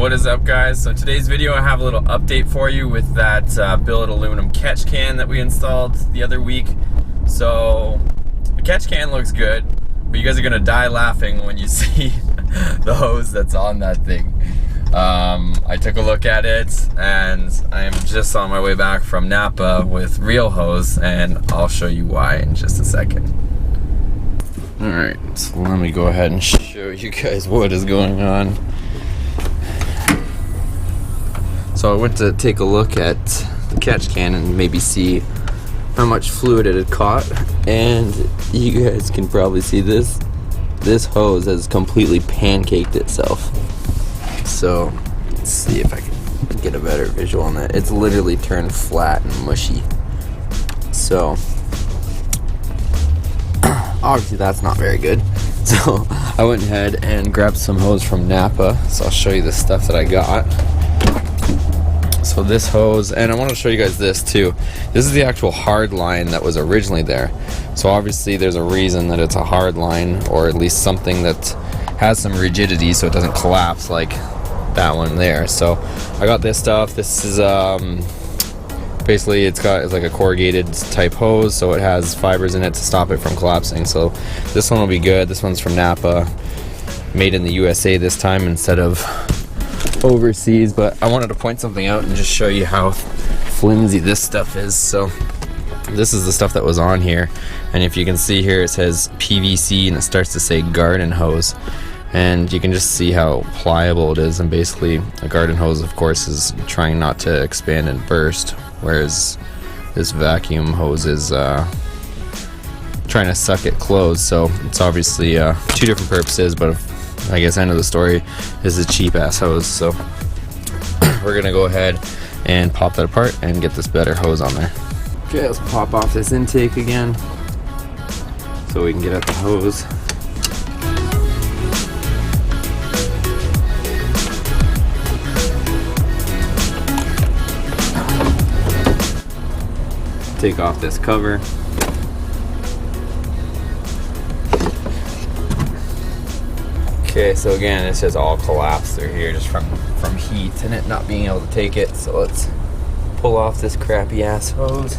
What is up, guys? So today's video I have a little update for you with that billet aluminum catch can that we installed the other week. So the catch can looks good, but you guys are gonna die laughing when you see the hose that's on that thing. I took a look at it and I'm just on my way back from NAPA with real hose, and I'll show you why in just a second. Alright, so let me go ahead and show you guys what is going on. So I went to take a look at the catch can and maybe see how much fluid it had caught, and you guys can probably see this. This hose has completely pancaked itself. So let's see if I can get a better visual on that. It's literally turned flat and mushy. So obviously that's not very good. So I went ahead and grabbed some hose from NAPA. So I'll show you the stuff that I got. So this hose, and I want to show you guys this too. This is the actual hard line that was originally there. So obviously there's a reason that it's a hard line, or at least something that has some rigidity so it doesn't collapse like that one there. So I got this stuff. This is basically it's like a corrugated type hose, so it has fibers in it to stop it from collapsing. So this one will be good. This one's from NAPA, made in the USA this time instead of overseas. But I wanted to point something out and just show you how flimsy this stuff is. So this is the stuff that was on here, and if you can see here, it says PVC and it starts to say garden hose, and you can just see how pliable it is. And basically a garden hose, of course, is trying not to expand and burst, whereas this vacuum hose is trying to suck it closed. So it's obviously two different purposes, but I guess end of the story is a cheap ass hose. So we're gonna go ahead and pop that apart and get this better hose on there. Okay, let's pop off this intake again so we can get at the hose. Take off this cover. Okay, so again, it says all collapsed through here just from heat and it not being able to take it. So let's pull off this crappy ass hose.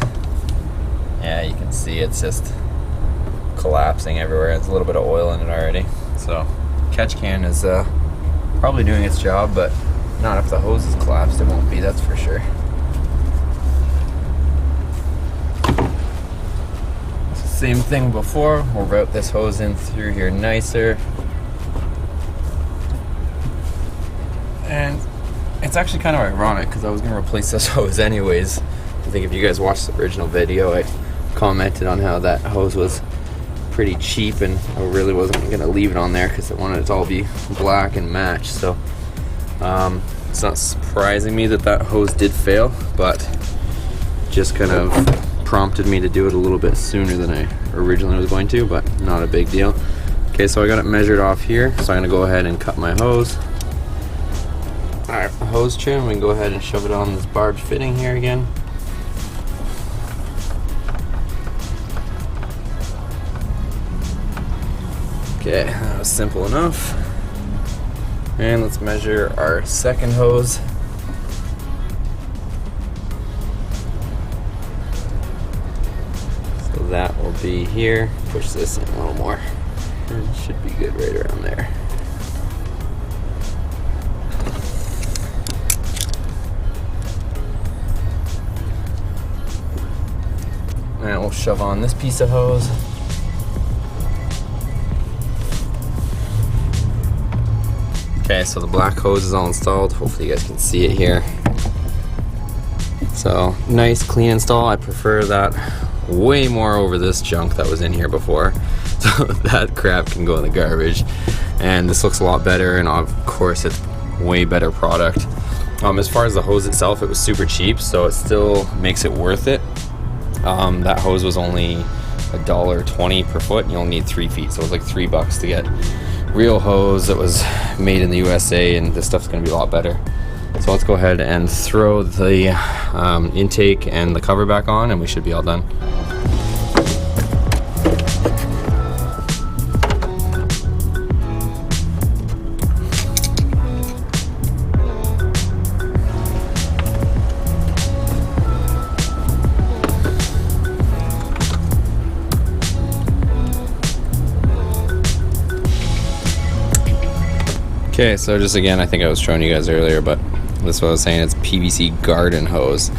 Yeah, you can see it's just collapsing everywhere. It's a little bit of oil in it already. So catch can is probably doing its job, but not if the hose is collapsed. It won't be, that's for sure. Same thing before. We'll route this hose in through here nicer. And it's actually kind of ironic because I was going to replace this hose anyways. I think if you guys watched the original video, I commented on how that hose was pretty cheap, and I really wasn't going to leave it on there because I wanted it to all be black and match. So it's not surprising me that that hose did fail, but just kind of prompted me to do it a little bit sooner than I originally was going to, but not a big deal. Okay, so I got it measured off here, so I'm going to go ahead and cut my hose. Alright, hose trim, we can go ahead and shove it on this barbed fitting here again. Okay, that was simple enough. And let's measure our second hose. So that will be here. Push this in a little more. It should be good right around there. And we'll shove on this piece of hose. Okay, so the black hose is all installed. Hopefully you guys can see it here. So nice clean install. I prefer that way more over this junk that was in here before. So that crap can go in the garbage. And this looks a lot better, and of course it's way better product. As far as the hose itself, it was super cheap, so it still makes it worth it. That hose was only $1.20 per foot, and you only need 3 feet, so it was like $3 to get real hose that was made in the USA, and this stuff's going to be a lot better. So let's go ahead and throw the intake and the cover back on, and we should be all done. Okay, so just again, I think I was showing you guys earlier, but this is what I was saying. It's PVC garden hose,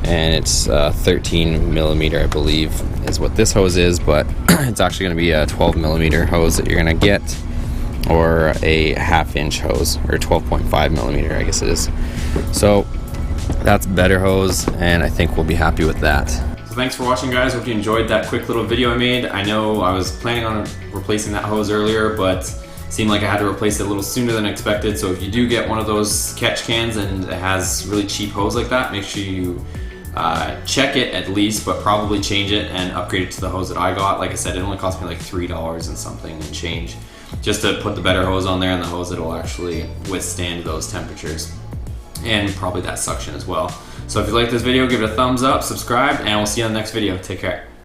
and it's 13 millimeter, I believe, is what this hose is, but it's actually going to be a 12 millimeter hose that you're going to get, or a 1/2 inch hose, or 12.5 millimeter, I guess it is. So that's better hose, and I think we'll be happy with that. So thanks for watching, guys. Hope you enjoyed that quick little video I made. I know I was planning on replacing that hose earlier, but seemed like I had to replace it a little sooner than expected. So if you do get one of those catch cans and it has really cheap hose like that, make sure you check it at least, but probably change it and upgrade it to the hose that I got. Like I said, it only cost me like $3 and something and change, just to put the better hose on there, and the hose that will actually withstand those temperatures and probably that suction as well. So if you like this video, give it a thumbs up, subscribe, and we'll see you on the next video. Take care.